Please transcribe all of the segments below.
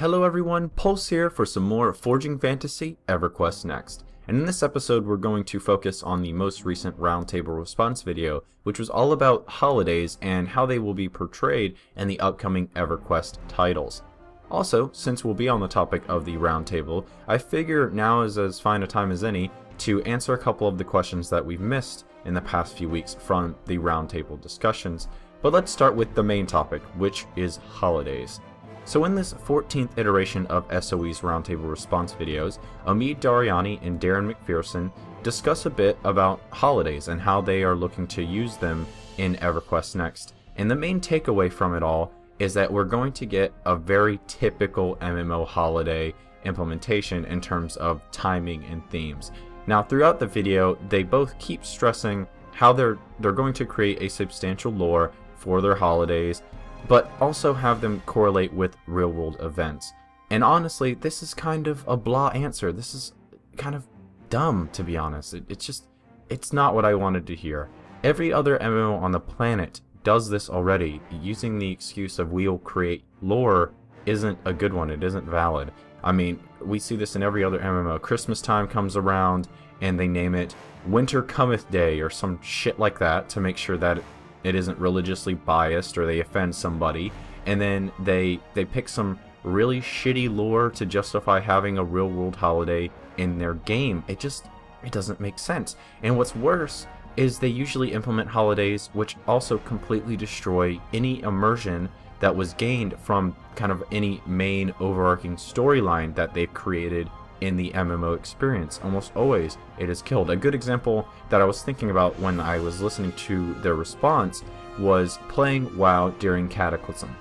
Hello everyone, Pulse here for some more Forging Fantasy EverQuest Next. And in this episode we're going to focus on the most recent roundtable response video, which was all about holidays and how they will be portrayed in the upcoming EverQuest titles. Also, since we'll be on the topic of the roundtable, I figure now is as fine a time as any to answer a couple of the questions that we've missed in the past few weeks from the roundtable discussions. But let's start with the main topic, which is holidays. So in this 14th iteration of SOE's roundtable response videos, Omid Dariani and Darren McPherson discuss a bit about holidays and how they are looking to use them in EverQuest Next. And the main takeaway from it all is that we're going to get a very typical MMO holiday implementation in terms of timing and themes. Now throughout the video, they both keep stressing how they're going to create a substantial lore for their holidays, but also have them correlate with real-world events. And honestly, this is kind of a blah answer. This is kind of dumb, to be honest. It's not what I wanted to hear. Every other MMO on the planet does this already. Using the excuse of we'll create lore isn't a good one. It isn't valid. I mean, we see this in every other MMO. Christmas time comes around and they name it Winter Cometh Day or some shit like that to make sure that it isn't religiously biased or they offend somebody, and then they pick some really shitty lore to justify having a real world holiday in their game. It doesn't make sense. And what's worse is they usually implement holidays which also completely destroy any immersion that was gained from kind of any main overarching storyline that they've created in the MMO experience. Almost always it is killed. A good example that I was thinking about when I was listening to their response was playing WoW during Cataclysm.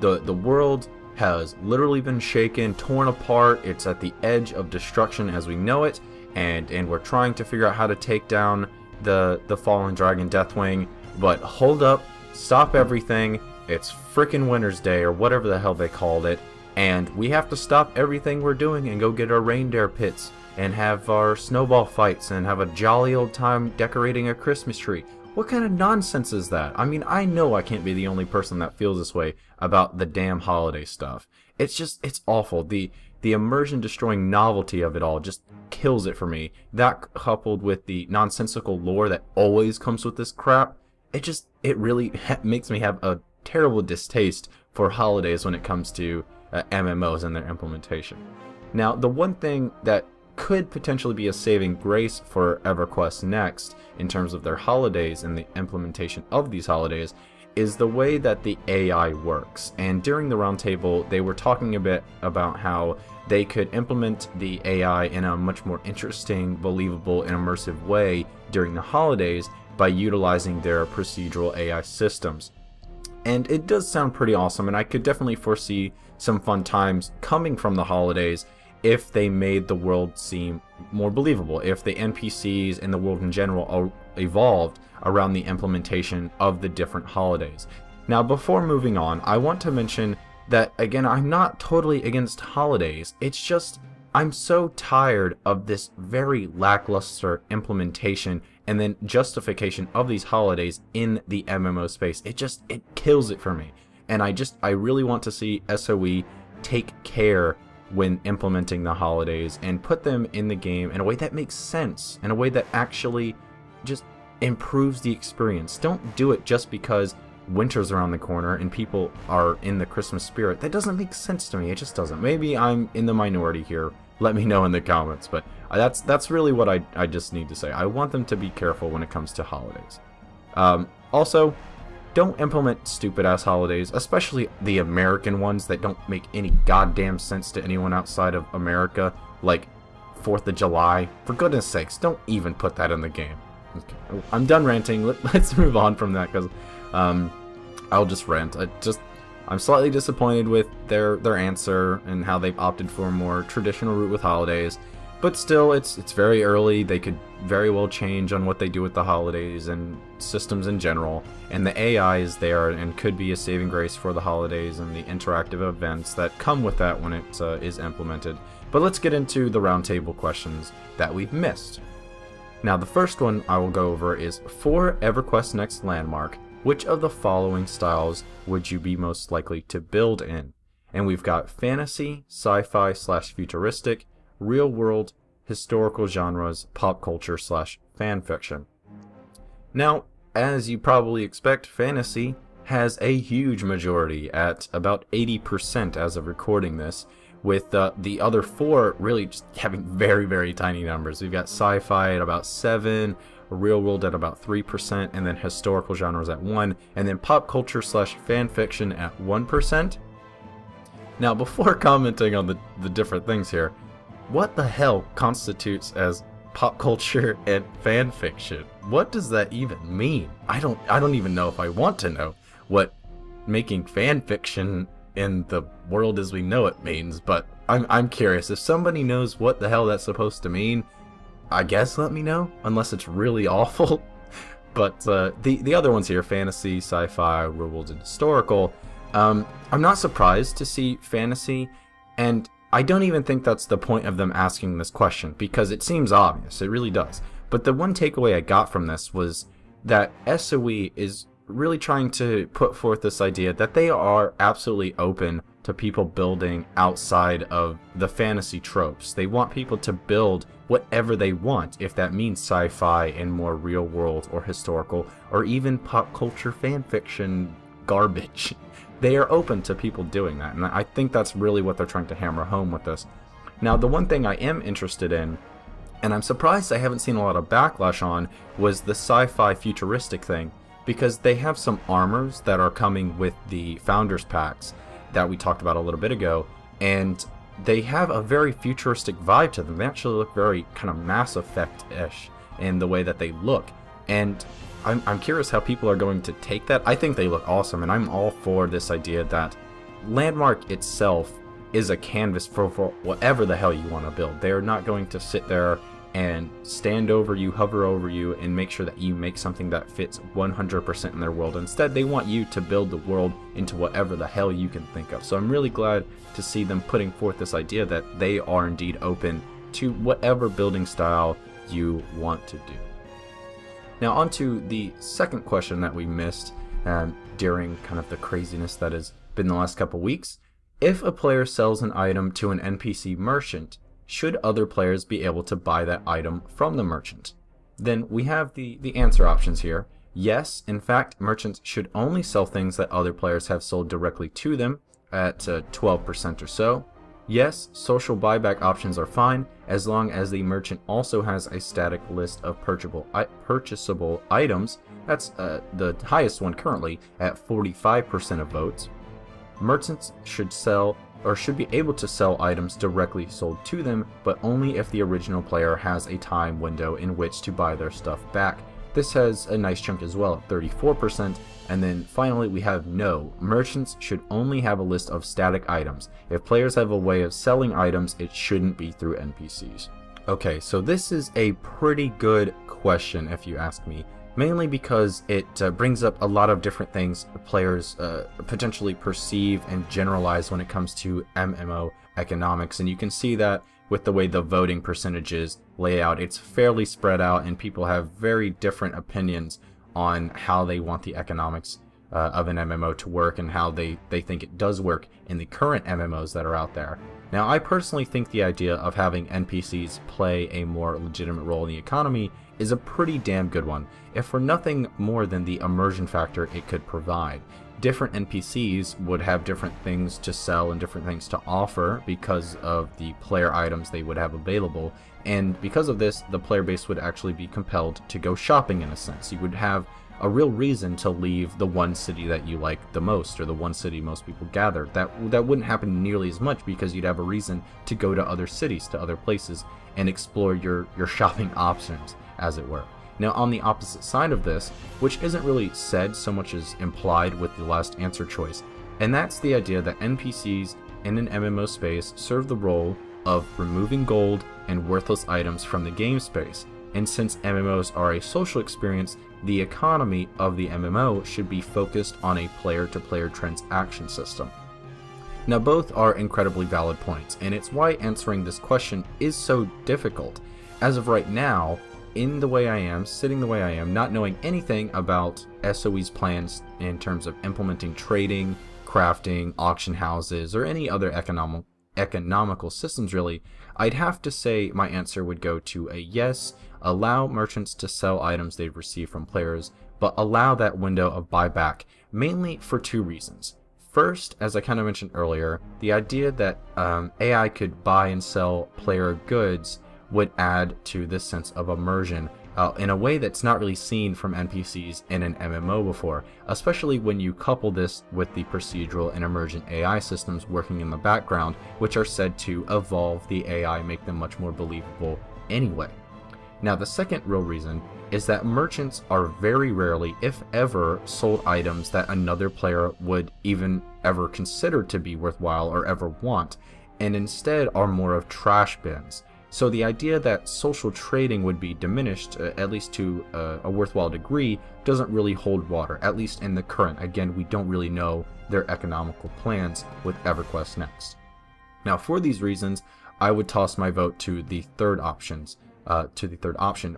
The world has literally been shaken, torn apart. It's at the edge of destruction as we know it, and we're trying to figure out how to take down the fallen dragon Deathwing. But hold up, stop everything. It's frickin' Winter's Day or whatever the hell they called it. And we have to stop everything we're doing and go get our reindeer pits and have our snowball fights and have a jolly old time decorating a Christmas tree. What kind of nonsense is that? I mean, I know I can't be the only person that feels this way about the damn holiday stuff. It's awful. The immersion destroying novelty of it all just kills it for me. That coupled with the nonsensical lore that always comes with this crap, it really makes me have a terrible distaste for holidays when it comes to MMOs and their implementation. Now, the one thing that could potentially be a saving grace for EverQuest Next in terms of their holidays and the implementation of these holidays is the way that the AI works. And during the roundtable, they were talking a bit about how they could implement the AI in a much more interesting, believable, and immersive way during the holidays by utilizing their procedural AI systems. And it does sound pretty awesome, and I could definitely foresee some fun times coming from the holidays if they made the world seem more believable, if the NPCs and the world in general evolved around the implementation of the different holidays. Now, before moving on, I want to mention that, again, I'm not totally against holidays. It's just I'm so tired of this very lackluster implementation and then justification of these holidays in the MMO space. It kills it for me. And I really want to see SOE take care when implementing the holidays and put them in the game in a way that makes sense, in a way that actually just improves the experience. Don't do it just because winter's around the corner and people are in the Christmas spirit. That doesn't make sense to me. It just doesn't. Maybe I'm in the minority here. Let me know in the comments, but that's really what I just need to say. I want them to be careful when it comes to holidays. Also, don't implement stupid-ass holidays, especially the American ones that don't make any goddamn sense to anyone outside of America, like 4th of July. For goodness sakes, don't even put that in the game. Okay. I'm done ranting. Let's move on from that, because I'll just rant. I'm slightly disappointed with their answer and how they've opted for a more traditional route with holidays. But still, it's very early. They could very well change on what they do with the holidays and systems in general. And the AI is there and could be a saving grace for the holidays and the interactive events that come with that when it is implemented. But let's get into the roundtable questions that we've missed. Now, the first one I will go over is, for EverQuest Next landmark, which of the following styles would you be most likely to build in? and we've got fantasy, sci-fi / futuristic, real world, historical genres, pop culture / fan fiction. Now, as you probably expect, fantasy has a huge majority at about 80% as of recording this, with the other four really just having very, very tiny numbers. We've got sci-fi at about 7%, real world at about 3%, and then historical genres at 1%, and then pop culture / fan fiction at 1%. Now, before commenting on the different things here, what the hell constitutes as pop culture and fan fiction? What does that even mean? I don't even know if I want to know what making fan fiction in the world as we know it means, but I'm curious. If somebody knows what the hell that's supposed to mean, I guess let me know, unless it's really awful. But the other ones here, fantasy, sci-fi, real world, and historical, I'm not surprised to see fantasy, and I don't even think that's the point of them asking this question, because it seems obvious, it really does. But the one takeaway I got from this was that SOE is really trying to put forth this idea that they are absolutely open to people building outside of the fantasy tropes. They want people to build whatever they want, if that means sci-fi and more real world or historical, or even pop culture fan fiction garbage. They are open to people doing that, and I think that's really what they're trying to hammer home with this. Now, the one thing I am interested in, and I'm surprised I haven't seen a lot of backlash on, was the sci-fi futuristic thing, because they have some armors that are coming with the Founders Packs that we talked about a little bit ago, and they have a very futuristic vibe to them. They actually look very kind of Mass Effect-ish in the way that they look, and I'm curious how people are going to take that. I think they look awesome, and I'm all for this idea that Landmark itself is a canvas for whatever the hell you want to build. They're not going to sit there and stand over you, hover over you, and make sure that you make something that fits 100% in their world. Instead, they want you to build the world into whatever the hell you can think of. So I'm really glad to see them putting forth this idea that they are indeed open to whatever building style you want to do. Now, on to the second question that we missed during kind of the craziness that has been the last couple weeks. If a player sells an item to an NPC merchant, should other players be able to buy that item from the merchant? Then we have the answer options here. Yes, in fact, merchants should only sell things that other players have sold directly to them at 12% or so. Yes, social buyback options are fine, as long as the merchant also has a static list of purchasable items. That's the highest one currently at 45% of votes. Merchants should be able to sell items directly sold to them, but only if the original player has a time window in which to buy their stuff back. This has a nice chunk as well at 34%. And then finally we have no. Merchants should only have a list of static items. If players have a way of selling items, it shouldn't be through NPCs. Okay, so this is a pretty good question if you ask me. Mainly because it brings up a lot of different things players potentially perceive and generalize when it comes to MMO economics. And you can see that with the way the voting percentages lay out. It's fairly spread out, and people have very different opinions on how they want the economics of an MMO to work and how they think it does work in the current MMOs that are out there. Now, I personally think the idea of having NPCs play a more legitimate role in the economy is a pretty damn good one, if for nothing more than the immersion factor it could provide. Different NPCs would have different things to sell and different things to offer because of the player items they would have available, and because of this, the player base would actually be compelled to go shopping in a sense. You would have a real reason to leave the one city that you like the most, or the one city most people gather. That wouldn't happen nearly as much because you'd have a reason to go to other cities, to other places, and explore your shopping options, as it were. Now, on the opposite side of this, which isn't really said so much as implied with the last answer choice, and that's the idea that NPCs in an MMO space serve the role of removing gold and worthless items from the game space. And since MMOs are a social experience, the economy of the MMO should be focused on a player-to-player transaction system. Now, both are incredibly valid points, and it's why answering this question is so difficult. As of right now, in the way I am, sitting the way I am, not knowing anything about SOE's plans in terms of implementing trading, crafting, auction houses, or any other economical systems really, I'd have to say my answer would go to a yes. Allow merchants to sell items they've received from players, but allow that window of buyback, mainly for two reasons. First, as I kind of mentioned earlier, the idea that AI could buy and sell player goods would add to this sense of immersion in a way that's not really seen from NPCs in an MMO before, especially when you couple this with the procedural and emergent AI systems working in the background, which are said to evolve the AI, make them much more believable anyway. Now, the second real reason is that merchants are very rarely, if ever, sold items that another player would even ever consider to be worthwhile or ever want, and instead are more of trash bins. So the idea that social trading would be diminished, at least to a worthwhile degree, doesn't really hold water, at least in the current. Again, we don't really know their economical plans with EverQuest Next. Now, for these reasons, I would toss my vote to the third option.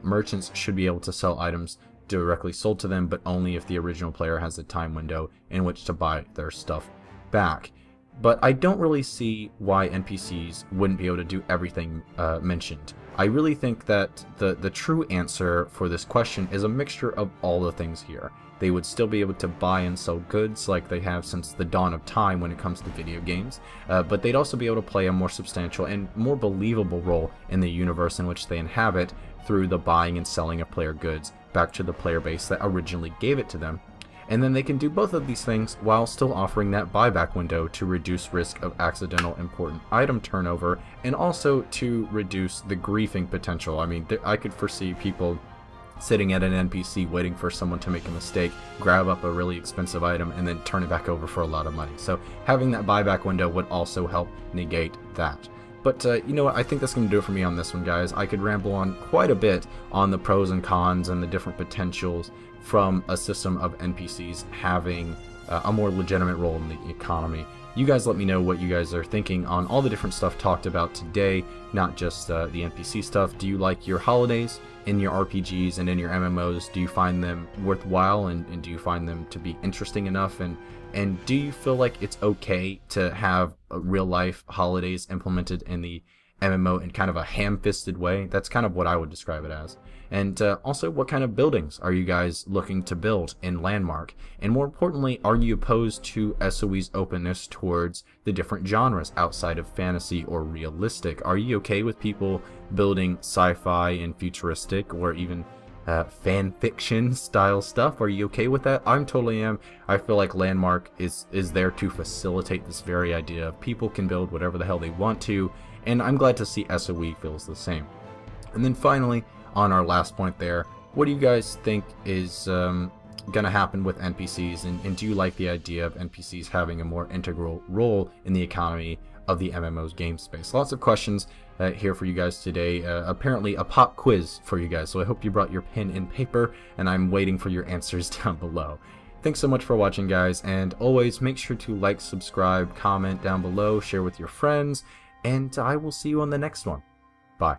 Merchants should be able to sell items directly sold to them, but only if the original player has a time window in which to buy their stuff back. But I don't really see why NPCs wouldn't be able to do everything mentioned. I really think that the true answer for this question is a mixture of all the things here. They would still be able to buy and sell goods like they have since the dawn of time when it comes to video games, but they'd also be able to play a more substantial and more believable role in the universe in which they inhabit through the buying and selling of player goods back to the player base that originally gave it to them. And then they can do both of these things while still offering that buyback window to reduce risk of accidental important item turnover, and also to reduce the griefing potential. I mean, I could foresee people sitting at an NPC waiting for someone to make a mistake, grab up a really expensive item, and then turn it back over for a lot of money. So having that buyback window would also help negate that. But you know what, I think that's going to do it for me on this one, guys. I could ramble on quite a bit on the pros and cons and the different potentials from a system of NPCs having a more legitimate role in the economy. You guys let me know what you guys are thinking on all the different stuff talked about today, not just the NPC stuff. Do you like your holidays in your RPGs and in your MMOs? Do you find them worthwhile, and do you find them to be interesting enough? And do you feel like it's okay to have real life holidays implemented in the MMO in kind of a ham-fisted way? That's kind of what I would describe it as. And also, what kind of buildings are you guys looking to build in Landmark? And more importantly, are you opposed to SOE's openness towards the different genres outside of fantasy or realistic? Are you okay with people building sci-fi and futuristic or even fan fiction style stuff? Are you okay with that? I totally am. I feel like Landmark is there to facilitate this very idea of people can build whatever the hell they want to, and I'm glad to see SOE feels the same. And then finally, on our last point there, what do you guys think is going to happen with NPCs, and do you like the idea of NPCs having a more integral role in the economy of the MMO's game space? Lots of questions here for you guys today. Apparently a pop quiz for you guys, so I hope you brought your pen and paper, and I'm waiting for your answers down below. Thanks so much for watching, guys, and always make sure to like, subscribe, comment down below, share with your friends, and I will see you on the next one. Bye.